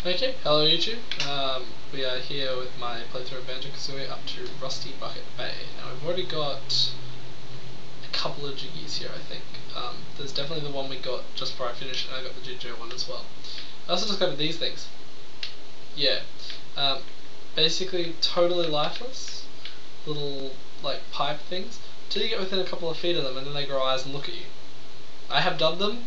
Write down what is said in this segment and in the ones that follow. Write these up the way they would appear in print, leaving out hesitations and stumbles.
Okay, hello YouTube. We are here with my playthrough of Banjo Kazooie up to Rusty Bucket Bay. Now we've already got a couple of jiggies here, I think. There's definitely the one we got just before I finished, and I got the Ginger one as well. I also discovered these things. Yeah. Basically totally lifeless, little like pipe things, till you get within a couple of feet of them and then they grow eyes and look at you. I have dubbed them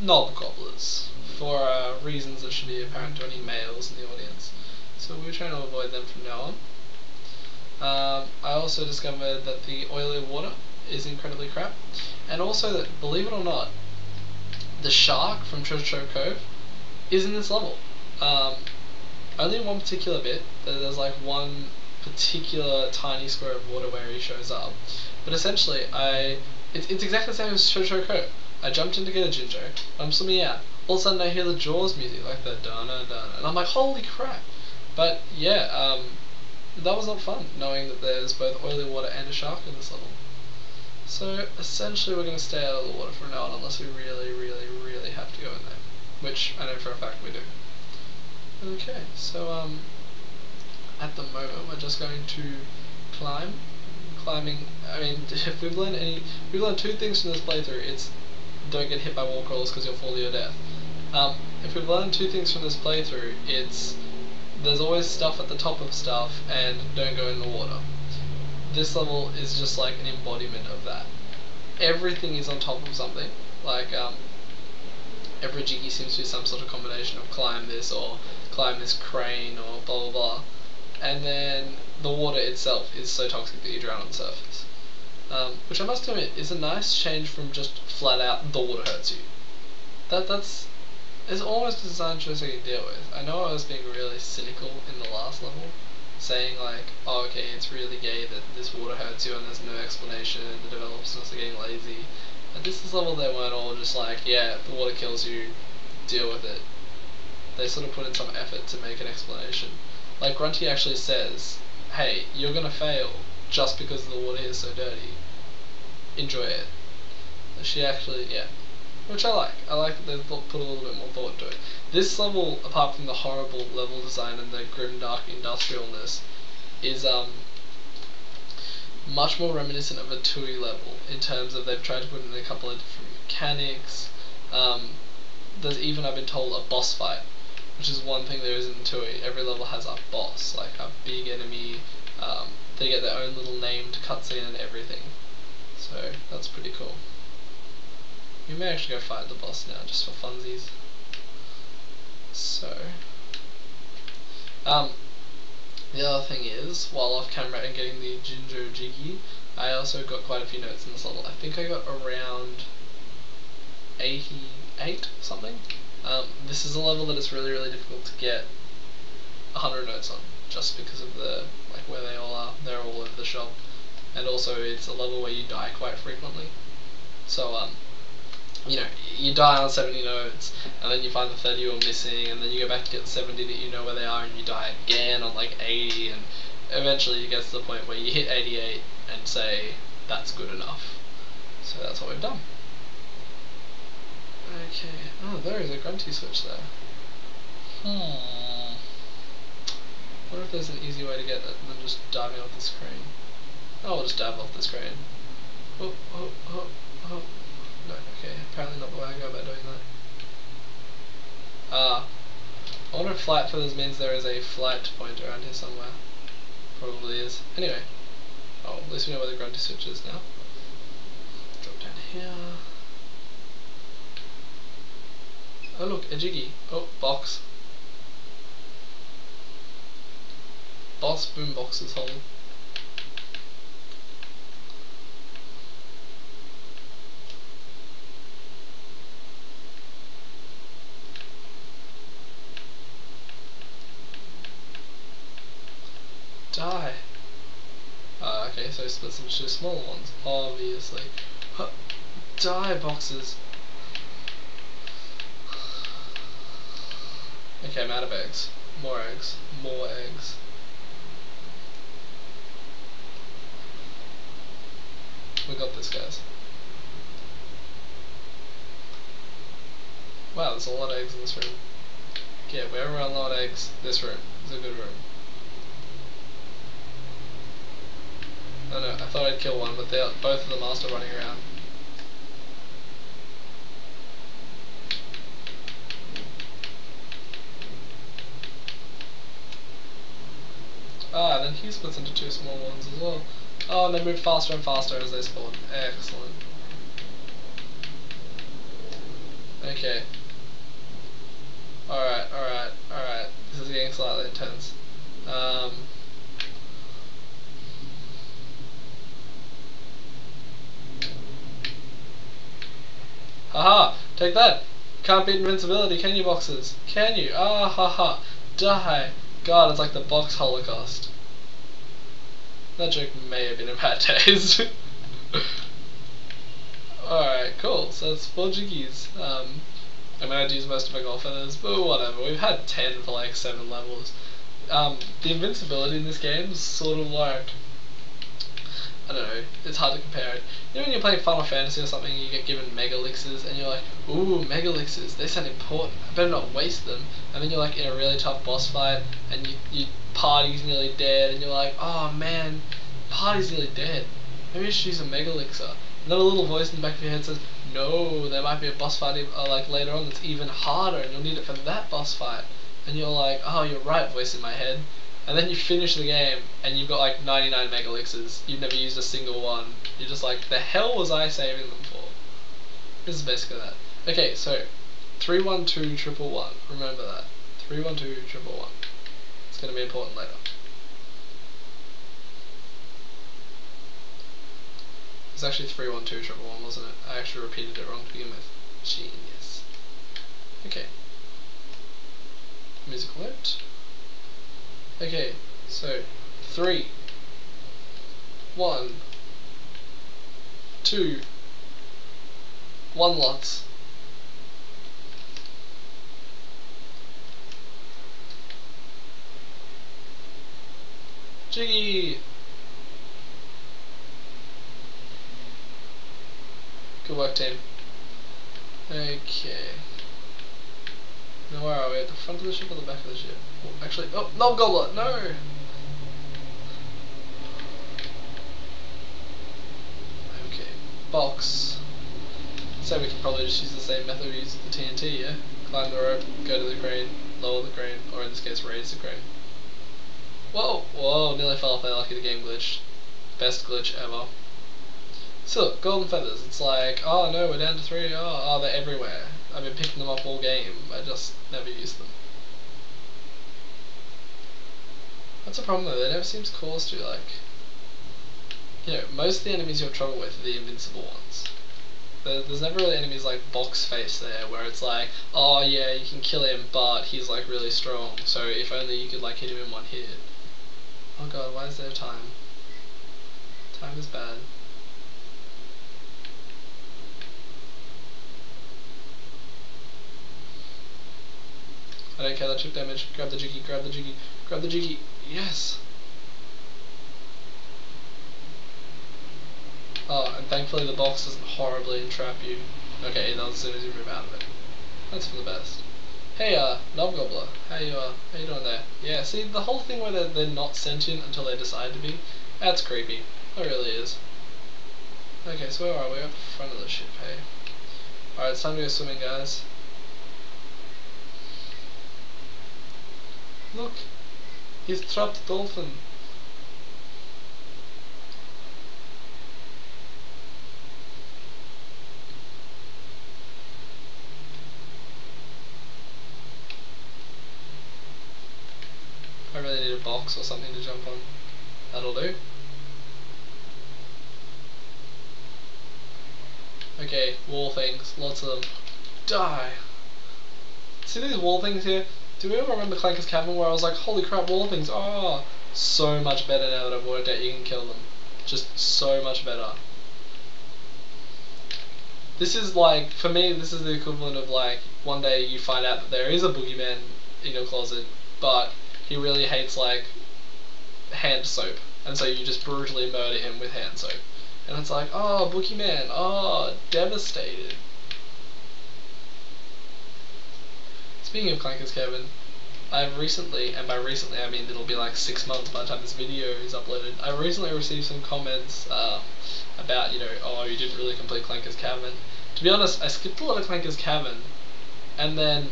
knob gobblers, for reasons that should be apparent to any males in the audience. So we're trying to avoid them from now on. I also discovered that the oily water is incredibly crap, and also that, believe it or not, the shark from Treasure Trove Cove is in this level. Only in one particular bit. There's like one particular tiny square of water where he shows up, but essentially it's exactly the same as Treasure Trove Cove. I jumped in to get a Ginger, I'm swimming out, all of a sudden I hear the Jaws music, like the da-na-da-na, and I'm like, holy crap! But yeah, that was not fun, knowing that there's both oily water and a shark in this level. So essentially we're going to stay out of the water from now on, unless we really, really, really have to go in there, which I know for a fact we do. Okay, so at the moment we're just going to climbing. I mean, if we've learned two things from this playthrough, it's don't get hit by wall crawlers because you'll fall to your death. If we've learned two things from this playthrough, it's there's always stuff at the top of stuff and don't go in the water. This level is just like an embodiment of that. Everything is on top of something, like every jiggy seems to be some sort of combination of climb this or climb this crane or blah blah blah. And then the water itself is so toxic that you drown on the surface. Which I must admit is a nice change from just flat out the water hurts you. It's almost a design choice I can deal with. I know I was being really cynical in the last level, saying like, oh okay, it's really gay that this water hurts you and there's no explanation, the developers are getting lazy. At this level they weren't all just like, yeah, if the water kills you, deal with it. They sort of put in some effort to make an explanation. Like Grunty actually says, hey, you're gonna fail just because the water is so dirty. Enjoy it. She actually, yeah. Which I like. I like that they've put a little bit more thought into it. This level, apart from the horrible level design and the grim dark industrialness, is much more reminiscent of a Tui level in terms of they've tried to put in a couple of different mechanics. There's even, I've been told, a boss fight, which is one thing there is in Tui. Every level has a boss, like a big enemy. They get their own little named cutscene and everything. So that's pretty cool. We may actually go fight the boss now, just for funsies. So, the other thing is, while off camera and getting the Ginger Jiggy, I also got quite a few notes in this level. I think I got around 88 or something. This is a level that it's really, really difficult to get 100 notes on, just because of the where they all are. They're all over the shop, and also it's a level where you die quite frequently. So you know, you die on 70 notes, and then you find the 30 you're missing, and then you go back to get the 70 that you know where they are, and you die again on like 80, and eventually you get to the point where you hit 88 and say, that's good enough. So that's what we've done. Okay, oh, there is a Grunty switch there. I wonder if there's an easy way to get that than just diving off the screen. Oh, we'll just dive off the screen. Oh, oh, oh, oh. No, okay, apparently not the way I go about doing that. I wonder if flight feathers means there is a flight point around here somewhere. Probably is. Anyway. Oh, at least we know where the Grunty switch is now. Drop down here. Oh look, a jiggy. Oh, box. Boss boombox is holding. Die. Okay, so I split some two smaller ones, obviously. Die, boxes. Okay, I'm out of eggs. More eggs. More eggs. We got this, guys. Wow, there's a lot of eggs in this room. Yeah, wherever I unload eggs, this room is a good room. Oh no, I thought I'd kill one, but both of them are still running around. Ah, and then he splits into two small ones as well. Oh, and they move faster and faster as they spawn. Excellent. Okay. Alright, alright, alright. This is getting slightly intense. Haha! Take that! Can't beat invincibility, can you, boxes? Can you? Ah, haha! Die! God, it's like the box holocaust. That joke may have been in bad taste. Alright, cool. So that's 4 jiggies. I mean, I'd use most of my gold feathers, but whatever. We've had 10 for like 7 levels. The invincibility in this game is sort of like, I don't know, it's hard to compare it. You know when you're playing Final Fantasy or something, you get given mega elixirs, and you're like, ooh, mega elixirs, they sound important, I better not waste them. And then you're like in a really tough boss fight, and your party's nearly dead, and you're like, oh man, party's nearly dead. Maybe I should use a mega elixir. And then a little voice in the back of your head says, no, there might be a boss fight like later on that's even harder, and you'll need it for that boss fight. And you're like, oh, you're right, voice in my head. And then you finish the game, and you've got like 99 mega elixirs. You've never used a single one. You're just like, the hell was I saving them for? This is basically that. Okay, so 312 Remember that. 312 It's going to be important later. It's actually 312 wasn't it? I actually repeated it wrong to begin with. Genius. Okay. Musical note. Okay, so 3, 1, 2, 1 lots. Jiggy! Good work, team. Okay. Now where are we? At the front of the ship or the back of the ship? Oh, actually, oh, no goblet, no! Okay, box. So we can probably just use the same method we used with the TNT, yeah? Climb the rope, go to the crane, lower the crane, or in this case raise the crane. Whoa! Whoa, nearly fell off there, lucky the game glitched. Best glitch ever. So look, golden feathers, it's like, oh no, we're down to 3, oh, they're everywhere. I've been picking them up all game, I just never use them. That's a problem though, they never seem to cause to, like, you know, most of the enemies you have trouble with are the invincible ones. There's never really enemies like Box Face there, where it's like, oh yeah, you can kill him, but he's like really strong, so if only you could like hit him in 1 hit. Oh god, why is there time? Time is bad. I don't care, that took damage. Grab the jiggy, grab the jiggy, grab the jiggy. Yes! Oh, and thankfully the box doesn't horribly entrap you. Okay, that was as soon as you move out of it. That's for the best. Hey, Knobgobbler, how you doing there? Yeah, see, the whole thing where they're not sentient until they decide to be, that's creepy. It really is. Okay, so where are we? We're at the front of the ship, hey? Alright, it's time to go swimming, guys. Look! He's trapped a dolphin. I really need a box or something to jump on. That'll do. Okay, wall things, lots of them. Die! See these wall things here? Do we ever remember Clanker's Cavern where I was like, holy crap, wall things, oh! So much better now that I've worked out you can kill them. Just so much better. This is like, for me, this is the equivalent of like, one day you find out that there is a boogeyman in your closet, but he really hates like, hand soap. And so you just brutally murder him with hand soap. And it's like, oh, boogeyman, oh, devastated. speaking of Clankers Kevin, I've recently, and by recently I mean it'll be like 6 months by the time this video is uploaded, I recently received some comments about, oh, you didn't really complete Clankers Cavern. To be honest, I skipped a lot of Clankers Cavern, and then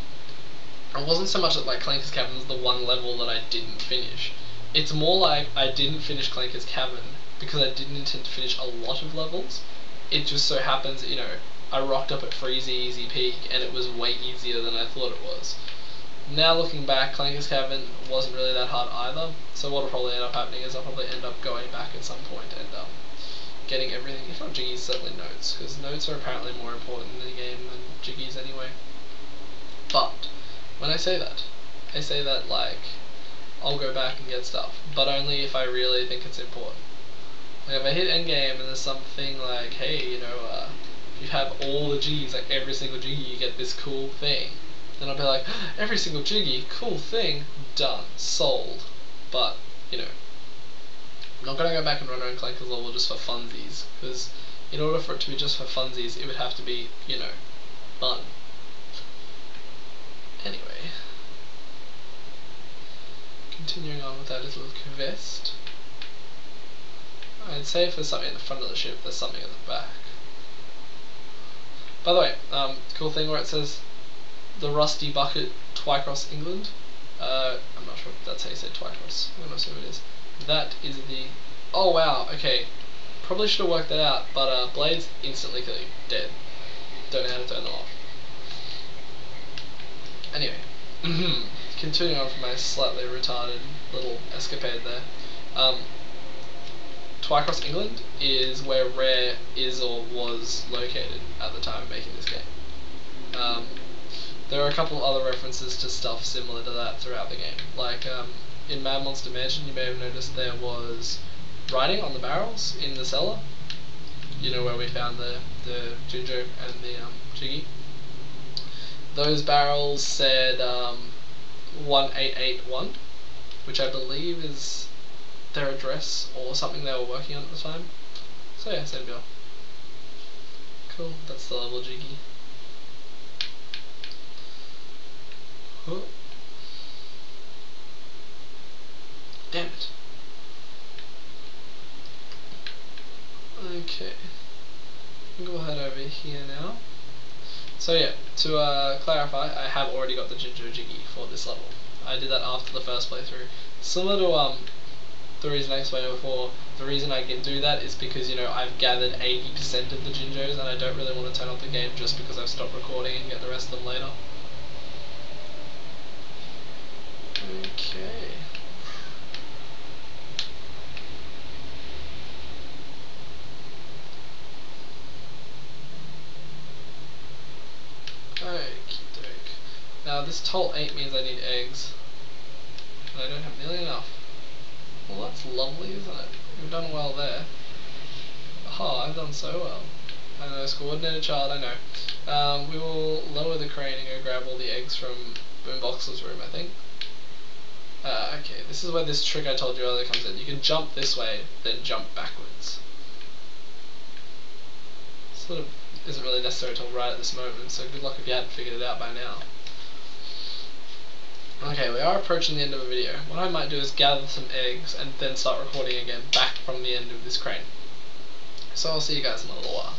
it wasn't so much that like Clankers Cavern was the one level that I didn't finish. It's more like I didn't finish Clankers Cavern because I didn't intend to finish a lot of levels. It just so happens, I rocked up at Freezy Easy Peak and it was way easier than I thought it was. Now looking back, Clankers Cavern wasn't really that hard either, so what'll probably end up happening is I'll probably end up going back at some point and getting everything, if not Jiggies, certainly notes, because notes are apparently more important in the game than Jiggies anyway. But, when I say that like, I'll go back and get stuff, but only if I really think it's important. Like if I hit endgame and there's something like, hey, if you have all the Jiggies, like every single Jiggy, you get this cool thing, then I'll be like, every single Jiggy, cool thing, done, sold. But, I'm not going to go back and run around Clankers level just for funsies, because in order for it to be just for funsies, it would have to be, fun. Anyway, continuing on with that little quest. I'd say if there's something in the front of the ship, there's something at the back. By the way, cool thing where it says the Rusty Bucket, Twycross, England. I'm not sure if that's how you say Twycross. I'm not sure if it is. That is the... Oh wow, okay. Probably should have worked that out, but blades instantly kill you. Dead. Don't know how to turn them off. Anyway, continuing on from my slightly retarded little escapade there. Twycross, England is where Rare is or was located at the time of making this game. There are a couple of other references to stuff similar to that throughout the game. Like in Mad Monster Mansion, you may have noticed there was writing on the barrels in the cellar. Where we found the Jinjo and the Jiggy. Those barrels said 1881, which I believe is their address or something they were working on at the time. So yeah, same deal. Cool, that's the level Jiggy. Oh. Damn it. Okay. We'll head over here now. So yeah, to clarify, I have already got the Jinjo Jiggy for this level. I did that after the first playthrough. Similar to the reason I explained before, the reason I can do that is because, I've gathered 80% of the Jinjos and I don't really want to turn off the game just because I've stopped recording and get the rest of them later. Okay. Okey-doke. Now this toll 8 means I need eggs. And I don't have nearly enough. Well, that's lovely, isn't it? We've done well there. Oh, I've done so well. I know, it's coordinated child, I know. We will lower the crane and go grab all the eggs from Boombox's room, I think. Okay, this is where this trick I told you earlier comes in. You can jump this way, then jump backwards. Sort of isn't really necessary till right at this moment, so good luck if you hadn't figured it out by now. Okay, we are approaching the end of the video. What I might do is gather some eggs and then start recording again back from the end of this crane. So I'll see you guys in a little while.